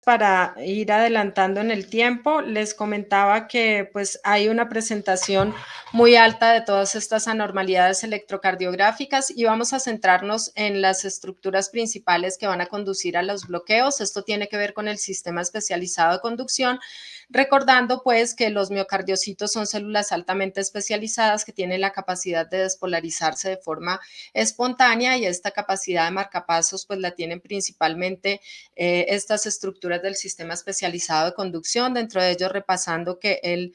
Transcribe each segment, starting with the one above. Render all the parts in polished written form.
Para ir adelantando en el tiempo, les comentaba que pues hay una presentación muy alta de todas estas anormalidades electrocardiográficas y vamos a centrarnos en las estructuras principales que van a conducir a los bloqueos. Esto tiene que ver con el sistema especializado de conducción, recordando pues que los miocardiocitos son células altamente especializadas que tienen la capacidad de despolarizarse de forma espontánea y esta capacidad de marcapasos pues la tienen principalmente estas estructuras del sistema especializado de conducción, dentro de ellos repasando que el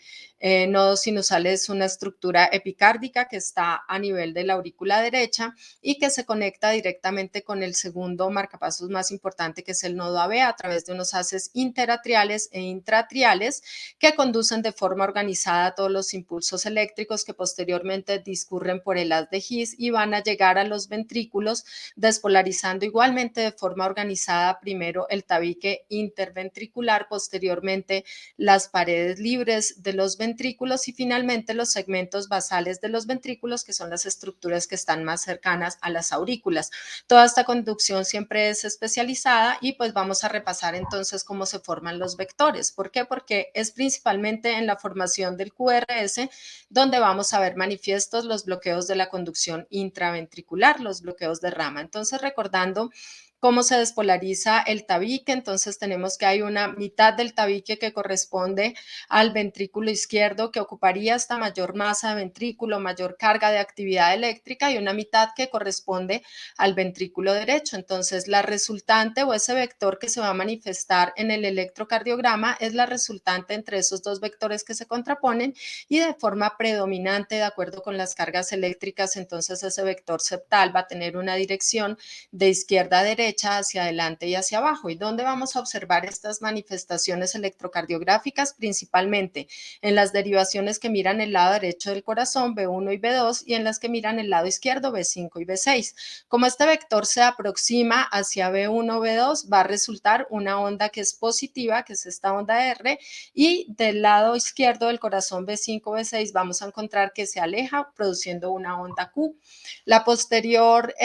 nodo sinusal es una estructura epicárdica que está a nivel de la aurícula derecha y que se conecta directamente con el segundo marcapasos más importante, que es el nodo AB, a través de unos haces interatriales e intratriales que conducen de forma organizada todos los impulsos eléctricos que posteriormente discurren por el haz de His y van a llegar a los ventrículos, despolarizando igualmente de forma organizada primero el tabique interventricular, posteriormente las paredes libres de los ventrículos y finalmente los segmentos basales de los ventrículos, que son las estructuras que están más cercanas a las aurículas. Toda esta conducción siempre es especializada y pues vamos a repasar entonces cómo se forman los vectores. ¿Por qué? Porque es principalmente en la formación del QRS donde vamos a ver manifiestos los bloqueos de la conducción intraventricular, los bloqueos de rama. Entonces, recordando cómo se despolariza el tabique, entonces tenemos que hay una mitad del tabique que corresponde al ventrículo izquierdo, que ocuparía esta mayor masa de ventrículo, mayor carga de actividad eléctrica, y una mitad que corresponde al ventrículo derecho. Entonces, la resultante o ese vector que se va a manifestar en el electrocardiograma es la resultante entre esos dos vectores que se contraponen y de forma predominante, de acuerdo con las cargas eléctricas, entonces ese vector septal va a tener una dirección de izquierda a derecha, hacia adelante y hacia abajo. ¿Y dónde vamos a observar estas manifestaciones electrocardiográficas? Principalmente en las derivaciones que miran el lado derecho del corazón, B1 y B2, y en las que miran el lado izquierdo, B5 y B6. Como este vector se aproxima hacia B1 o B2, va a resultar una onda que es positiva, que es esta onda R, y del lado izquierdo del corazón B5, B6 vamos a encontrar que se aleja produciendo una onda Q. La posterior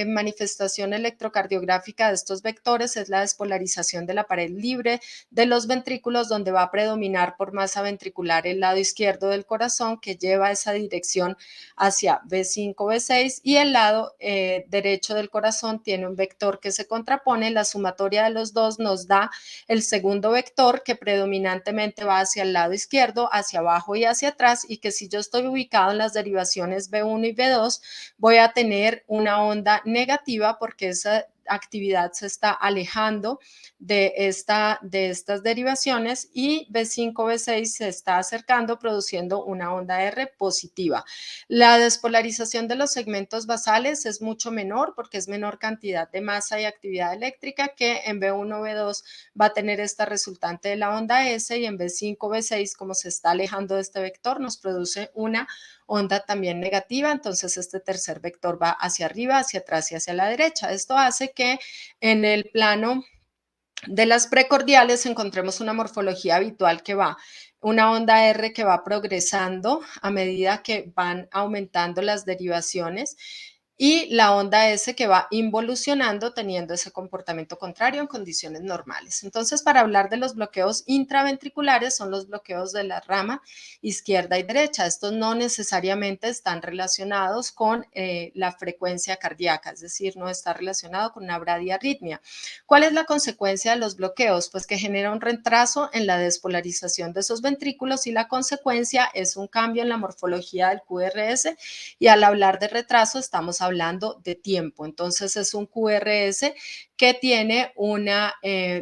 manifestación electrocardiográfica de estos vectores es la despolarización de la pared libre de los ventrículos, donde va a predominar por masa ventricular el lado izquierdo del corazón, que lleva esa dirección hacia B5, B6, y el lado derecho del corazón tiene un vector que se contrapone. La sumatoria de los dos nos da el segundo vector, que predominantemente va hacia el lado izquierdo, hacia abajo y hacia atrás, y que si yo estoy ubicado en las derivaciones B1 y B2, voy a tener una onda negativa porque esa actividad se está alejando de estas derivaciones, y B5, B6 se está acercando produciendo una onda R positiva. La despolarización de los segmentos basales es mucho menor porque es menor cantidad de masa y actividad eléctrica, que en B1, B2 va a tener esta resultante de la onda S, y en B5, B6, como se está alejando de este vector, nos produce una onda también negativa. Entonces este tercer vector va hacia arriba, hacia atrás y hacia la derecha. Esto hace que en el plano de las precordiales encontremos una morfología habitual que va una onda R que va progresando a medida que van aumentando las derivaciones, y la onda S que va involucionando teniendo ese comportamiento contrario en condiciones normales. Entonces, para hablar de los bloqueos intraventriculares, son los bloqueos de la rama izquierda y derecha. Estos no necesariamente están relacionados con la frecuencia cardíaca, es decir, no está relacionado con una bradiarritmia. ¿Cuál es la consecuencia de los bloqueos? Pues que genera un retraso en la despolarización de esos ventrículos, y la consecuencia es un cambio en la morfología del QRS, y al hablar de retraso estamos hablando de tiempo. Entonces es un QRS que tiene una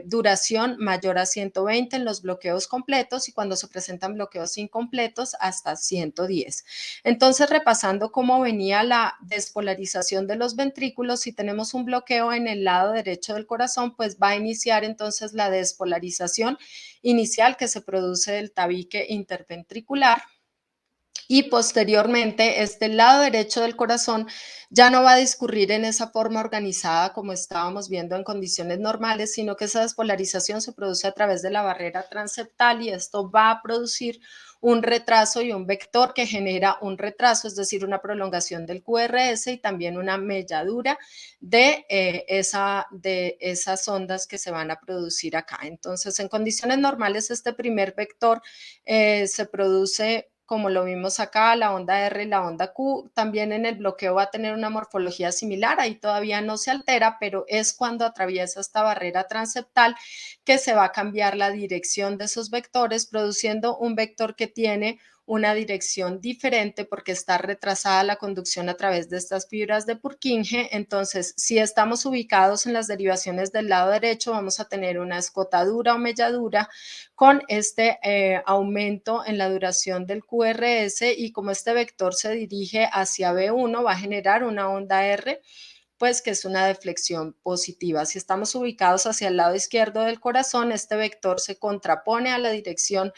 duración mayor a 120 en los bloqueos completos, y cuando se presentan bloqueos incompletos hasta 110. Entonces, repasando cómo venía la despolarización de los ventrículos, si tenemos un bloqueo en el lado derecho del corazón, pues va a iniciar entonces la despolarización inicial que se produce del tabique interventricular, y posteriormente este lado derecho del corazón ya no va a discurrir en esa forma organizada como estábamos viendo en condiciones normales, sino que esa despolarización se produce a través de la barrera transeptal, y esto va a producir un retraso y un vector que genera un retraso, es decir, una prolongación del QRS y también una melladura de esas ondas que se van a producir acá. Entonces, en condiciones normales, este primer vector se produce como lo vimos acá, la onda R y la onda Q. También en el bloqueo va a tener una morfología similar, ahí todavía no se altera, pero es cuando atraviesa esta barrera transeptal que se va a cambiar la dirección de esos vectores, produciendo un vector que tiene una dirección diferente porque está retrasada la conducción a través de estas fibras de Purkinje. Entonces, si estamos ubicados en las derivaciones del lado derecho, vamos a tener una escotadura o melladura con este aumento en la duración del QRS, y como este vector se dirige hacia B1, va a generar una onda R, pues que es una deflexión positiva. Si estamos ubicados hacia el lado izquierdo del corazón, este vector se contrapone a la dirección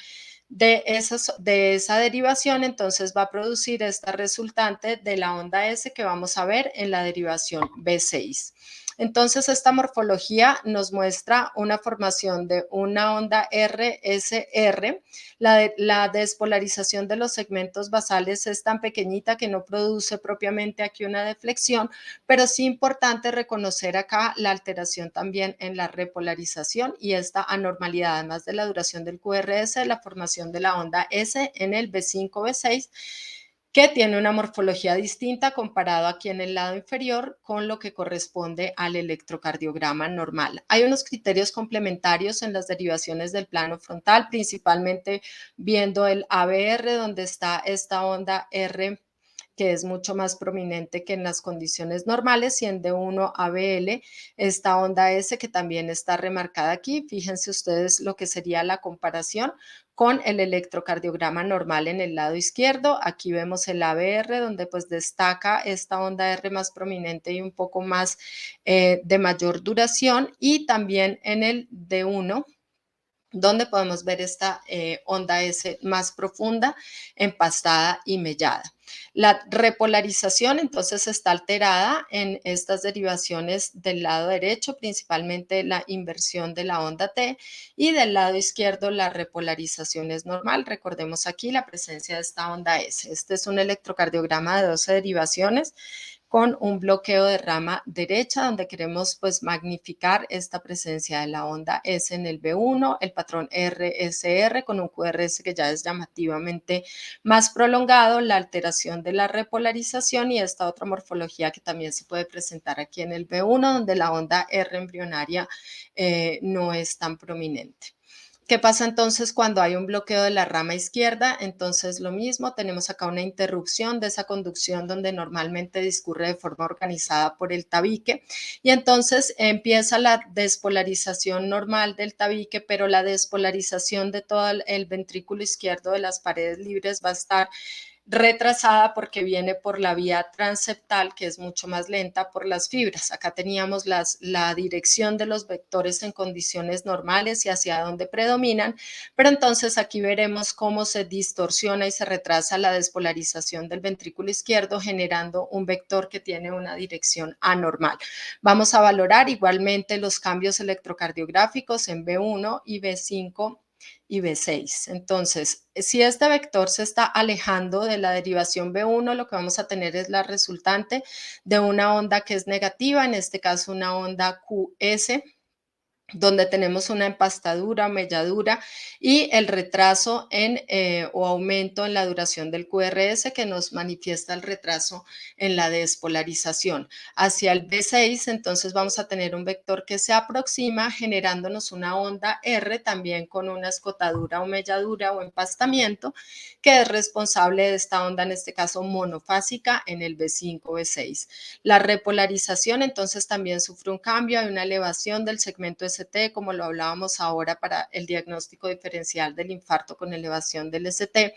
de esa derivación, entonces va a producir esta resultante de la onda S que vamos a ver en la derivación B6. Entonces, esta morfología nos muestra una formación de una onda RSR. La despolarización de los segmentos basales es tan pequeñita que no produce propiamente aquí una deflexión, pero sí importante reconocer acá la alteración también en la repolarización y esta anormalidad, además de la duración del QRS, la formación de la onda S en el B5-B6, que tiene una morfología distinta comparado aquí en el lado inferior con lo que corresponde al electrocardiograma normal. Hay unos criterios complementarios en las derivaciones del plano frontal, principalmente viendo el ABR, donde está esta onda R que es mucho más prominente que en las condiciones normales, y en D1 ABL esta onda S que también está remarcada aquí. Fíjense ustedes lo que sería la comparación con el electrocardiograma normal en el lado izquierdo. Aquí vemos el ABR, donde pues destaca esta onda R más prominente y un poco más de mayor duración, y también en el D1, donde podemos ver esta onda S más profunda, empastada y mellada. La repolarización entonces está alterada en estas derivaciones del lado derecho, principalmente la inversión de la onda T, y del lado izquierdo la repolarización es normal. Recordemos aquí la presencia de esta onda S. Este es un electrocardiograma de 12 derivaciones con un bloqueo de rama derecha, donde queremos pues magnificar esta presencia de la onda S en el B1, el patrón RSR con un QRS que ya es llamativamente más prolongado, la alteración de la repolarización y esta otra morfología que también se puede presentar aquí en el B1, donde la onda R embrionaria no es tan prominente. ¿Qué pasa entonces cuando hay un bloqueo de la rama izquierda? Entonces lo mismo, tenemos acá una interrupción de esa conducción donde normalmente discurre de forma organizada por el tabique, y entonces empieza la despolarización normal del tabique, pero la despolarización de todo el ventrículo izquierdo de las paredes libres va a estar retrasada porque viene por la vía transeptal, que es mucho más lenta por las fibras. Acá teníamos la dirección de los vectores en condiciones normales y hacia dónde predominan, pero entonces aquí veremos cómo se distorsiona y se retrasa la despolarización del ventrículo izquierdo, generando un vector que tiene una dirección anormal. Vamos a valorar igualmente los cambios electrocardiográficos en B1 y B5 y B6. Entonces, si este vector se está alejando de la derivación B1, lo que vamos a tener es la resultante de una onda que es negativa, en este caso una onda QS, donde tenemos una empastadura, melladura y el retraso o aumento en la duración del QRS que nos manifiesta el retraso en la despolarización. Hacia el B6, entonces vamos a tener un vector que se aproxima generándonos una onda R también con una escotadura o melladura o empastamiento que es responsable de esta onda, en este caso monofásica, en el B5, B6. La repolarización entonces también sufre un cambio, hay una elevación del segmento ST, como lo hablábamos ahora para el diagnóstico diferencial del infarto con elevación del ST,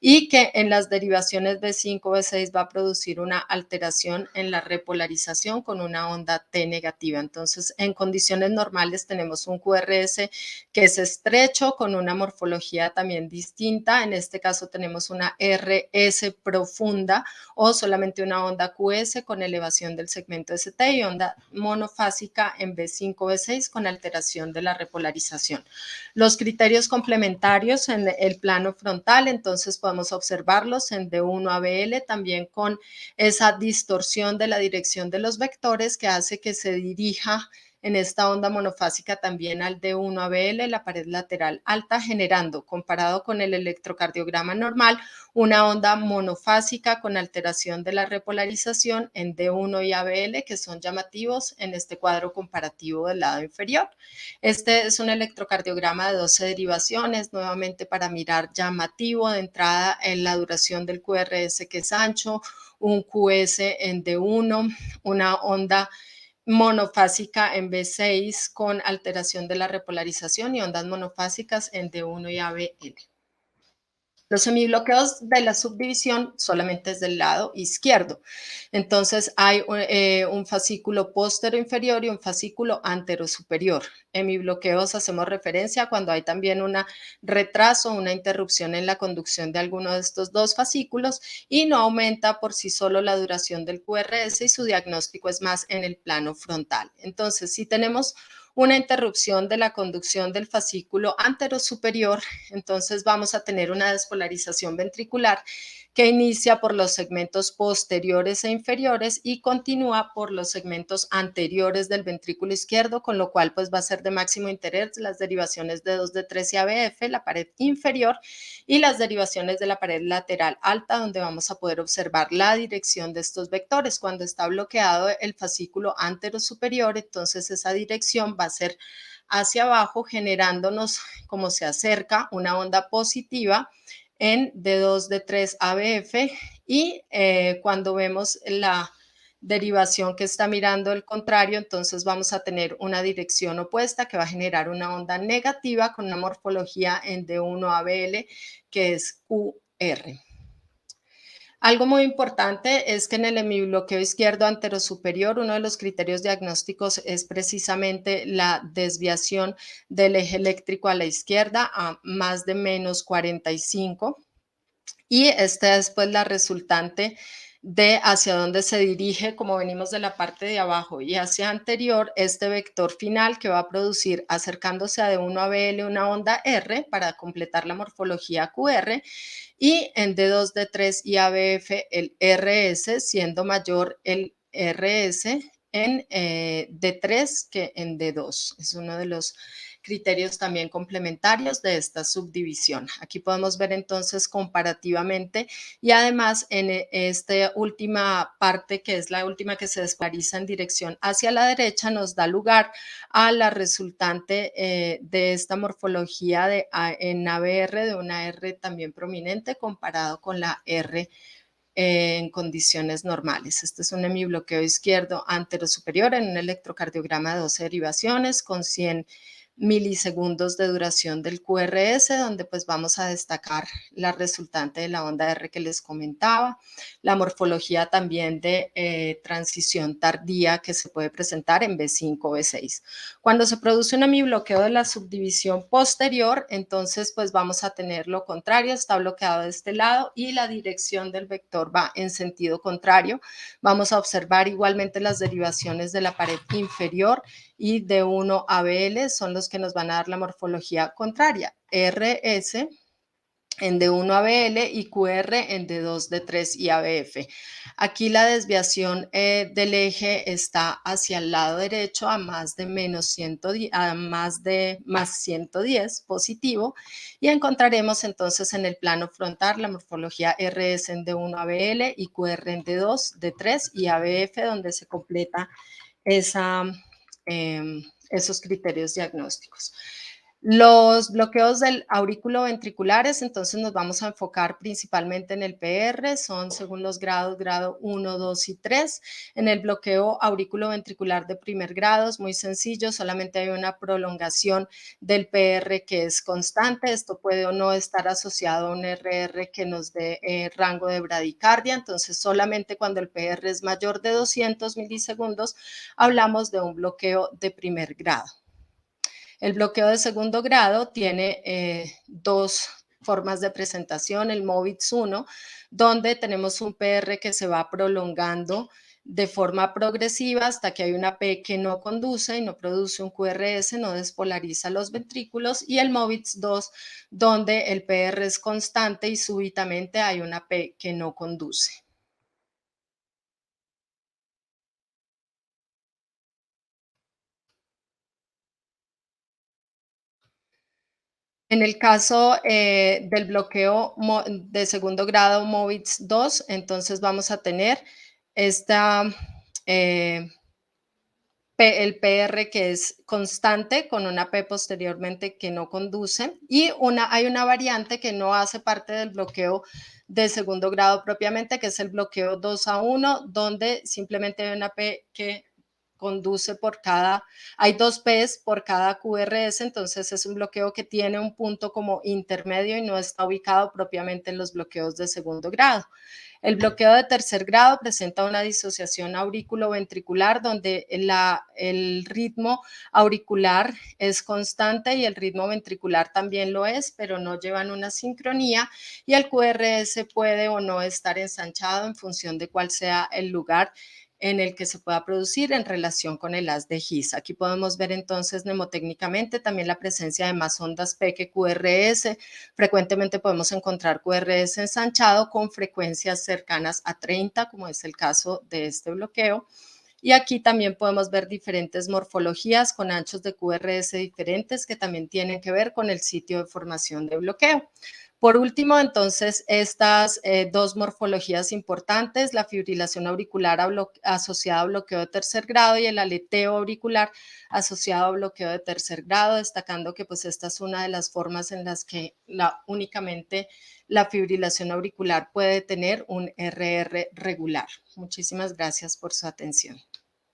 y que en las derivaciones B5, B6 va a producir una alteración en la repolarización con una onda T negativa. Entonces, en condiciones normales tenemos un QRS que es estrecho con una morfología también distinta. En este caso tenemos una RS profunda o solamente una onda QS con elevación del segmento ST y onda monofásica en B5, B6 con alteración de la repolarización. Los criterios complementarios en el plano frontal, entonces podemos observarlos en D1 a BL, también con esa distorsión de la dirección de los vectores que hace que se dirija en esta onda monofásica también al D1 a BL, la pared lateral alta, generando, comparado con el electrocardiograma normal, una onda monofásica con alteración de la repolarización en D1 y ABL, que son llamativos en este cuadro comparativo del lado inferior. Este es un electrocardiograma de 12 derivaciones, nuevamente para mirar llamativo de entrada en la duración del QRS que es ancho, un QS en D1, una onda monofásica en B6 con alteración de la repolarización y ondas monofásicas en D1 y ABL. Los semibloqueos de la subdivisión solamente es del lado izquierdo. Entonces hay un fascículo póstero inferior y un fascículo antero superior. En semibloqueos hacemos referencia cuando hay también un retraso, una interrupción en la conducción de alguno de estos dos fascículos y no aumenta por sí solo la duración del QRS y su diagnóstico es más en el plano frontal. Entonces, si tenemos una interrupción de la conducción del fascículo anterosuperior, entonces vamos a tener una despolarización ventricular que inicia por los segmentos posteriores e inferiores y continúa por los segmentos anteriores del ventrículo izquierdo, con lo cual pues va a ser de máximo interés las derivaciones de 2 de 3 y ABF, la pared inferior, y las derivaciones de la pared lateral alta, donde vamos a poder observar la dirección de estos vectores. Cuando está bloqueado el fascículo anterosuperior, entonces esa dirección va a ser hacia abajo, generándonos, como se acerca, una onda positiva en D2, D3, ABF y cuando vemos la derivación que está mirando el contrario, entonces vamos a tener una dirección opuesta que va a generar una onda negativa con una morfología en D1 ABL que es QR. Algo muy importante es que en el hemibloqueo izquierdo anterosuperior, uno de los criterios diagnósticos es precisamente la desviación del eje eléctrico a la izquierda a más de menos 45. Y esta es pues la resultante de hacia dónde se dirige, como venimos de la parte de abajo y hacia anterior, este vector final que va a producir acercándose a D1 a BL una onda R para completar la morfología QR y en D2, D3 y ABF el RS siendo mayor el RS en D3 que en D2. Es uno de los criterios también complementarios de esta subdivisión. Aquí podemos ver entonces comparativamente y además en esta última parte, que es la última que se despolariza en dirección hacia la derecha, nos da lugar a la resultante de esta morfología en ABR, de una R también prominente comparado con la R en condiciones normales. Este es un hemibloqueo izquierdo anterosuperior en un electrocardiograma de 12 derivaciones con 100 milisegundos de duración del QRS, donde pues vamos a destacar la resultante de la onda R que les comentaba, la morfología también de transición tardía que se puede presentar en B5 o B6. Cuando se produce un hemibloqueo de la subdivisión posterior, entonces pues vamos a tener lo contrario, está bloqueado de este lado y la dirección del vector va en sentido contrario. Vamos a observar igualmente las derivaciones de la pared inferior y D1 a BL son los que nos van a dar la morfología contraria. RS en D1 ABL y QR en D2, D3 y ABF. Aquí la desviación del eje está hacia el lado derecho a más de menos 110, a más de más 110 positivo y encontraremos entonces en el plano frontal la morfología RS en D1 ABL y QR en D2, D3 y ABF donde se completa esa, esos criterios diagnósticos. Los bloqueos del aurículo ventriculares, entonces nos vamos a enfocar principalmente en el PR, son según los grados, grado 1, 2 y 3. En el bloqueo aurículo ventricular de primer grado es muy sencillo, solamente hay una prolongación del PR que es constante. Esto puede o no estar asociado a un RR que nos dé rango de bradicardia, entonces solamente cuando el PR es mayor de 200 milisegundos hablamos de un bloqueo de primer grado. El bloqueo de segundo grado tiene dos formas de presentación, el MOVITS 1, donde tenemos un PR que se va prolongando de forma progresiva hasta que hay una P que no conduce y no produce un QRS, no despolariza los ventrículos, y el MOVITS 2, donde el PR es constante y súbitamente hay una P que no conduce. En el caso del bloqueo de segundo grado MOVITS 2, entonces vamos a tener esta, eh, el PR que es constante con una P posteriormente que no conduce, y hay una variante que no hace parte del bloqueo de segundo grado propiamente, que es el bloqueo 2-1, donde simplemente hay una P que conduce hay dos P's por cada QRS, entonces es un bloqueo que tiene un punto como intermedio y no está ubicado propiamente en los bloqueos de segundo grado. El bloqueo de tercer grado presenta una disociación auriculoventricular donde el ritmo auricular es constante y el ritmo ventricular también lo es, pero no llevan una sincronía, y el QRS puede o no estar ensanchado en función de cuál sea el lugar en el que se pueda producir en relación con el haz de His. Aquí podemos ver entonces mnemotécnicamente también la presencia de más ondas P que QRS. Frecuentemente podemos encontrar QRS ensanchado con frecuencias cercanas a 30, como es el caso de este bloqueo. Y aquí también podemos ver diferentes morfologías con anchos de QRS diferentes que también tienen que ver con el sitio de formación de bloqueo. Por último, entonces, estas dos morfologías importantes, la fibrilación auricular asociada a bloqueo de tercer grado y el aleteo auricular asociado a bloqueo de tercer grado, destacando que pues esta es una de las formas en las que únicamente la fibrilación auricular puede tener un RR regular. Muchísimas gracias por su atención.